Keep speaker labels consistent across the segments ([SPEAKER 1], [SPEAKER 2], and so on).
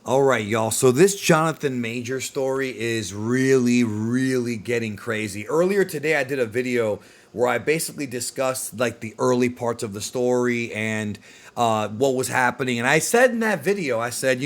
[SPEAKER 1] All right, y'all. So this Jonathan Major story is really, really getting crazy. Earlier today, I did a video where I basically discussed like the early parts of the story and what was happening. And I said in that video, I said,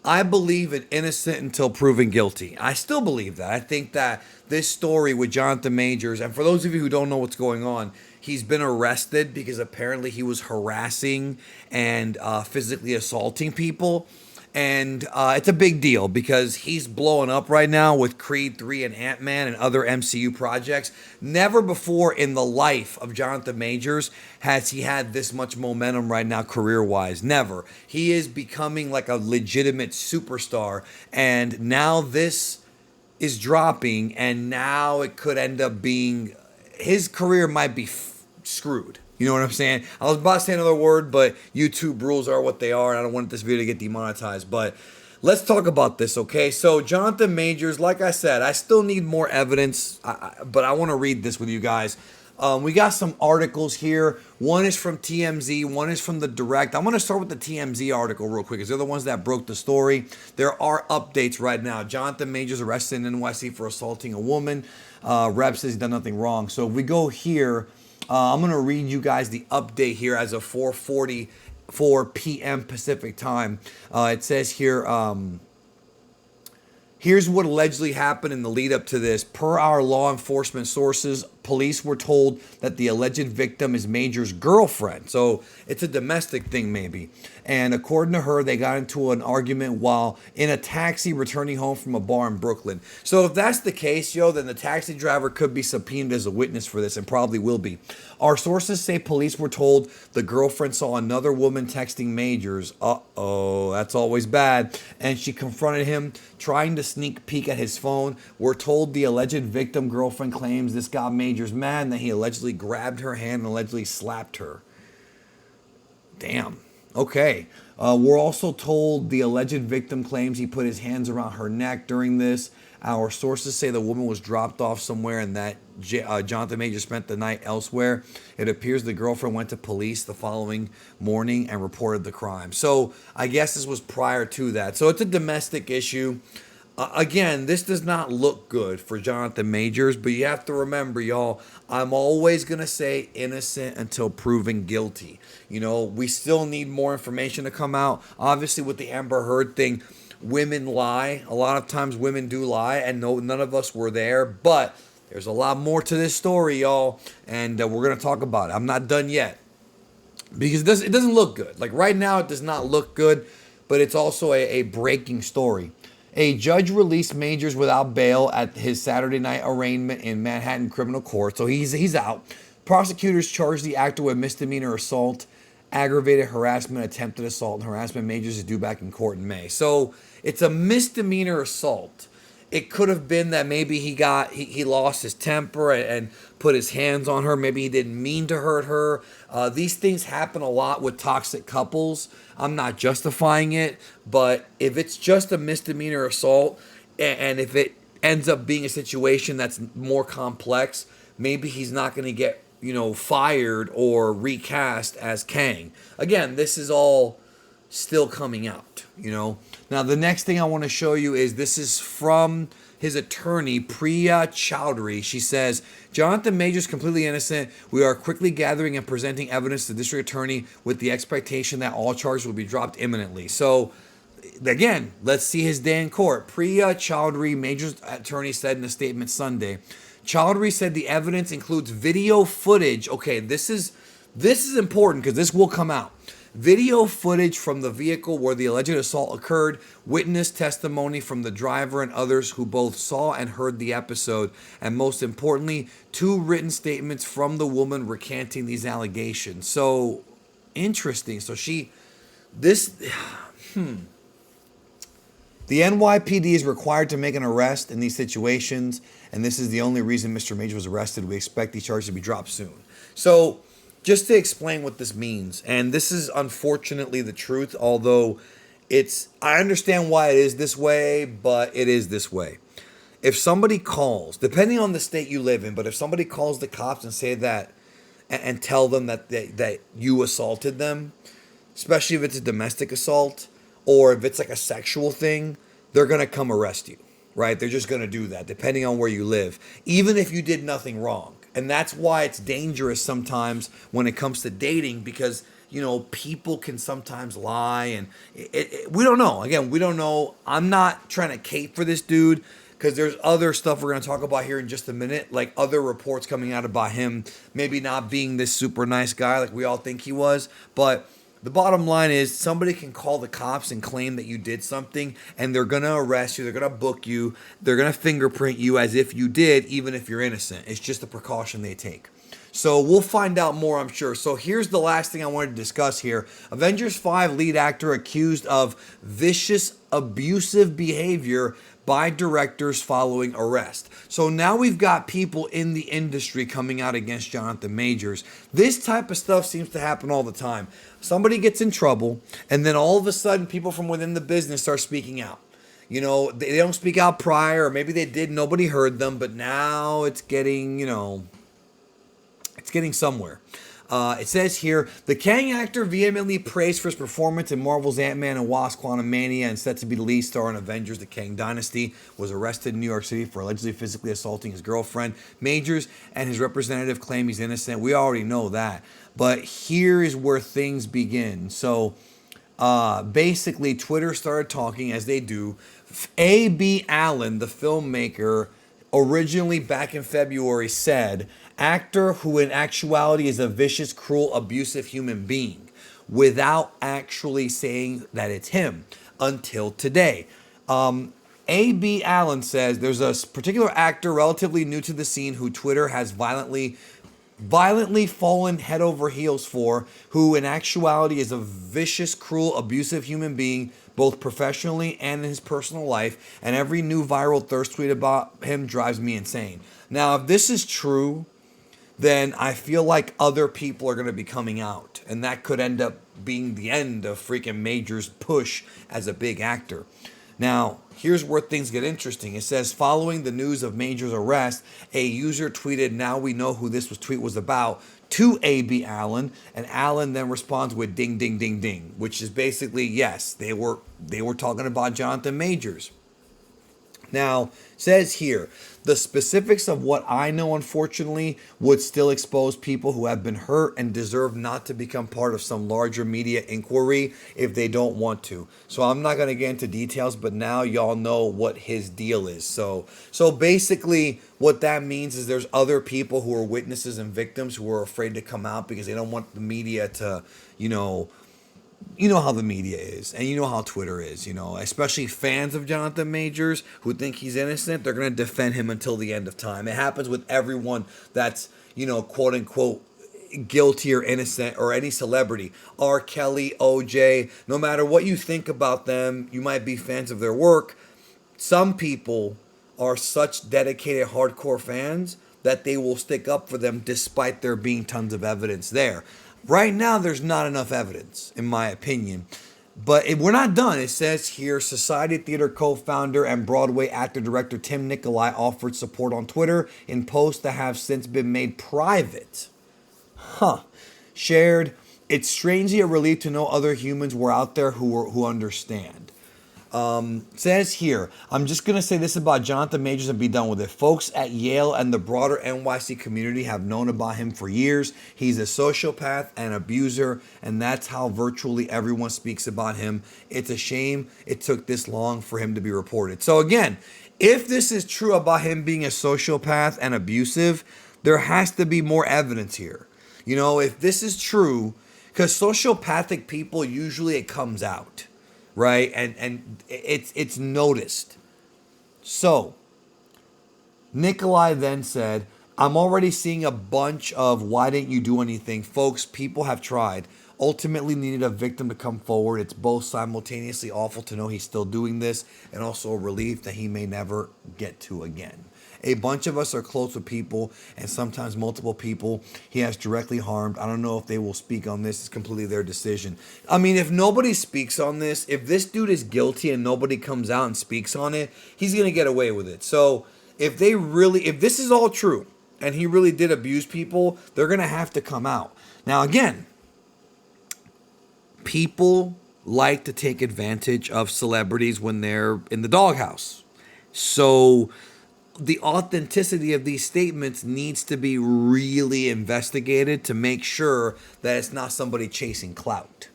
[SPEAKER 1] I believe in innocent until proven guilty. I still believe that. I think that this story with Jonathan Majors, and for those of you who don't know what's going on, he's been arrested because apparently he was harassing and physically assaulting people. And it's a big deal because he's blowing up right now with Creed 3 and Ant-Man and other MCU projects. Never before in the life of Jonathan Majors has he had this much momentum right now career-wise. Never. He is becoming like a legitimate superstar. And now this is dropping, and now it could end up being his career might be screwed. You know what I'm saying? I was about to say another word, but YouTube rules are what they are, and I don't want this video to get demonetized. But let's talk about this, okay? So Jonathan Majors, like I said, I still need more evidence, but I want to read this with you guys. We got some articles here. One is from TMZ, one is from The Direct. I'm going to start with the TMZ article real quick because they're the ones that broke the story. There are updates right now. Jonathan Majors arrested in NYC for assaulting a woman. Rep says he's done nothing wrong. So if we go here, I'm going to read you guys the update here as of 4:44 p.m. Pacific time. It says here, here's what allegedly happened in the lead up to this. Per our law enforcement sources, police were told that the alleged victim is Major's girlfriend. So it's a domestic thing, maybe. And according to her, they got into an argument while in a taxi returning home from a bar in Brooklyn. So if that's the case, then the taxi driver could be subpoenaed as a witness for this and probably will be. Our sources say police were told the girlfriend saw another woman texting Majors. Uh-oh, that's always bad. And she confronted him, trying to sneak peek at his phone. We're told the alleged victim girlfriend claims this got Majors mad and that he allegedly grabbed her hand and allegedly slapped her. Damn. Okay. We're also told the alleged victim claims he put his hands around her neck during this. Our sources say the woman was dropped off somewhere and that Jonathan Major spent the night elsewhere. It appears the girlfriend went to police the following morning and reported the crime. So I guess this was prior to that. So it's a domestic issue. Again, this does not look good for Jonathan Majors, but you have to remember, y'all, I'm always going to say innocent until proven guilty. We still need more information to come out. Obviously, with the Amber Heard thing, women lie. A lot of times women do lie, and no, none of us were there, but there's a lot more to this story, y'all, and we're going to talk about it. I'm not done yet because it doesn't look good. Like right now, it does not look good, but it's also a breaking story. A judge released Majors without bail at his Saturday night arraignment in Manhattan criminal court, so he's out. Prosecutors charged the actor with misdemeanor assault, aggravated harassment, attempted assault, and harassment. Majors is due back in court in May. So it's a misdemeanor assault. It could have been that maybe he lost his temper and put his hands on her. Maybe he didn't mean to hurt her. These things happen a lot with toxic couples. I'm not justifying it, but if it's just a misdemeanor assault and if it ends up being a situation that's more complex, maybe he's not going to get, fired or recast as Kang. Again, this is all still coming out. Now, the next thing I want to show you is this is from his attorney, Priya Chowdhury. She says, Jonathan Major is completely innocent. We are quickly gathering and presenting evidence to the district attorney with the expectation that all charges will be dropped imminently. So, again, let's see his day in court. Priya Chowdhury, Major's attorney, said in a statement Sunday. Chowdhury said the evidence includes video footage. Okay, this is important because this will come out. Video footage from the vehicle where the alleged assault occurred, witness testimony from the driver and others who both saw and heard the episode, and most importantly, 2 written statements from the woman recanting these allegations. So, interesting. So the NYPD is required to make an arrest in these situations, and this is the only reason Mr. Major was arrested. We expect these charges to be dropped soon. So, just to explain what this means, and this is unfortunately the truth, although I understand why it is this way, but it is this way. If somebody calls, depending on the state you live in, but if somebody calls the cops and say that, and tell them that you assaulted them, especially if it's a domestic assault, or if it's like a sexual thing, they're going to come arrest you, right? They're just going to do that depending on where you live, even if you did nothing wrong. And that's why it's dangerous sometimes when it comes to dating, because people can sometimes lie, and we don't know. Again, we don't know. I'm not trying to cape for this dude, because there's other stuff we're going to talk about here in just a minute, like other reports coming out about him maybe not being this super nice guy like we all think he was. But the bottom line is, somebody can call the cops and claim that you did something, and they're going to arrest you, they're going to book you, they're going to fingerprint you as if you did, even if you're innocent. It's just a precaution they take. So we'll find out more, I'm sure. So here's the last thing I wanted to discuss here. Avengers 5 lead actor accused of vicious, abusive behavior by directors following arrest. So now we've got people in the industry coming out against Jonathan Majors. This type of stuff seems to happen all the time. Somebody gets in trouble, and then all of a sudden people from within the business start speaking out. They don't speak out prior, or maybe they did, nobody heard them, but now it's getting, it's getting somewhere. It says here, the Kang actor vehemently praised for his performance in Marvel's Ant-Man and Wasp: Quantumania, and set to be the lead star in Avengers: The Kang Dynasty, was arrested in New York City for allegedly physically assaulting his girlfriend. Majors and his representative claim he's innocent. We already know that. But here is where things begin. So basically, Twitter started talking, as they do. A.B. Allen, the filmmaker, originally back in February said, actor who in actuality is a vicious, cruel, abusive human being, without actually saying that it's him until today. A.B. Allen says there's a particular actor relatively new to the scene who Twitter has violently fallen head over heels for, who in actuality is a vicious, cruel, abusive human being, both professionally and in his personal life, and every new viral thirst tweet about him drives me insane. Now, if this is true, then I feel like other people are going to be coming out, and that could end up being the end of freaking Major's push as a big actor. Now, here's where things get interesting. It says, following the news of Major's arrest, a user tweeted, "Now we know who this tweet was about," to A.B. Allen, and Allen then responds with ding, ding, ding, ding, which is basically, yes, they were talking about Jonathan Majors. Now, says here, the specifics of what I know, unfortunately, would still expose people who have been hurt and deserve not to become part of some larger media inquiry if they don't want to. So I'm not going to get into details, but now y'all know what his deal is. So basically what that means is there's other people who are witnesses and victims who are afraid to come out because they don't want the media to, you know how the media is, and you know how Twitter is, especially fans of Jonathan Majors who think he's innocent. They're going to defend him until the end of time. It happens with everyone that's, quote unquote, guilty or innocent, or any celebrity. R. Kelly, OJ, no matter what you think about them, you might be fans of their work. Some people are such dedicated, hardcore fans that they will stick up for them despite there being tons of evidence there. Right now, there's not enough evidence, in my opinion. But we're not done. It says here, Society Theater co-founder and Broadway actor-director Tim Nicolai offered support on Twitter in posts that have since been made private. Shared, "It's strangely a relief to know other humans were out there who understand." Says here, I'm just going to say this about Jonathan Majors and be done with it. Folks at Yale and the broader NYC community have known about him for years. He's a sociopath and abuser, and that's how virtually everyone speaks about him. It's a shame it took this long for him to be reported. So again, if this is true about him being a sociopath and abusive, there has to be more evidence here. If this is true, because sociopathic people, usually it comes out. Right? And it's noticed. So, Nikolai then said, "I'm already seeing a bunch of why didn't you do anything? Folks, people have tried. Ultimately needed a victim to come forward. It's both simultaneously awful to know he's still doing this and also a relief that he may never get to again. A bunch of us are close with people, and sometimes multiple people he has directly harmed. I don't know if they will speak on this. It's completely their decision." I mean, if nobody speaks on this, if this dude is guilty and nobody comes out and speaks on it, he's going to get away with it. So if this is all true, and he really did abuse people, they're going to have to come out. Now, again, people like to take advantage of celebrities when they're in the doghouse. So the authenticity of these statements needs to be really investigated to make sure that it's not somebody chasing clout.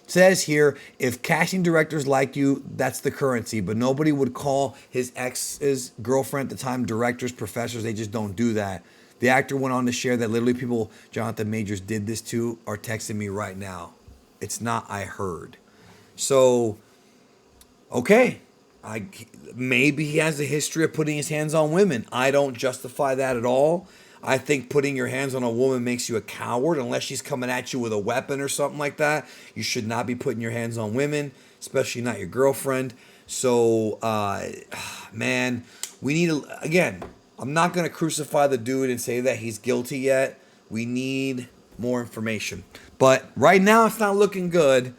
[SPEAKER 1] It says here, if casting directors like you, that's the currency, but nobody would call his ex's girlfriend at the time directors, professors. They just don't do that. The actor went on to share that literally people Jonathan Majors did this to are texting me right now. It's not I heard. So, okay. Maybe he has a history of putting his hands on women. I don't justify that at all. I think putting your hands on a woman makes you a coward unless she's coming at you with a weapon or something like that. You should not be putting your hands on women, especially not your girlfriend. So, man, we need to, again, I'm not going to crucify the dude and say that he's guilty yet. We need more information. But right now, it's not looking good.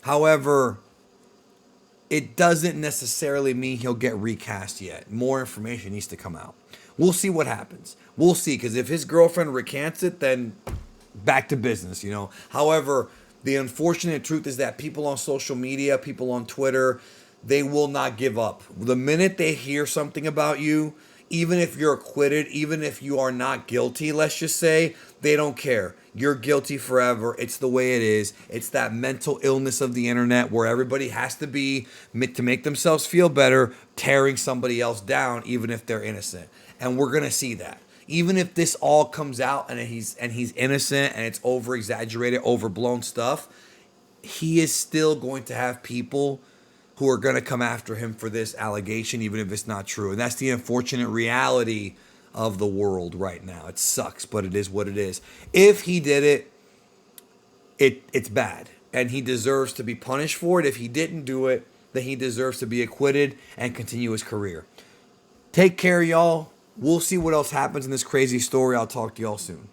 [SPEAKER 1] However, it doesn't necessarily mean he'll get recast yet. More information needs to come out. We'll see what happens. We'll see, because if his girlfriend recants it, then back to business, you know. However, the unfortunate truth is that people on social media, people on Twitter, they will not give up. The minute they hear something about you, even if you're acquitted, even if you are not guilty, let's just say, they don't care. You're guilty forever. It's the way it is. It's that mental illness of the internet where everybody has to be, to make themselves feel better, tearing somebody else down, even if they're innocent. And we're going to see that. Even if this all comes out and he's innocent and it's over exaggerated, overblown stuff, he is still going to have people who are going to come after him for this allegation, even if it's not true. And that's the unfortunate reality of the world right now. It sucks, but it is what it is. If he did it's bad. And he deserves to be punished for it. If he didn't do it, then he deserves to be acquitted and continue his career. Take care, y'all. We'll see what else happens in this crazy story. I'll talk to y'all soon.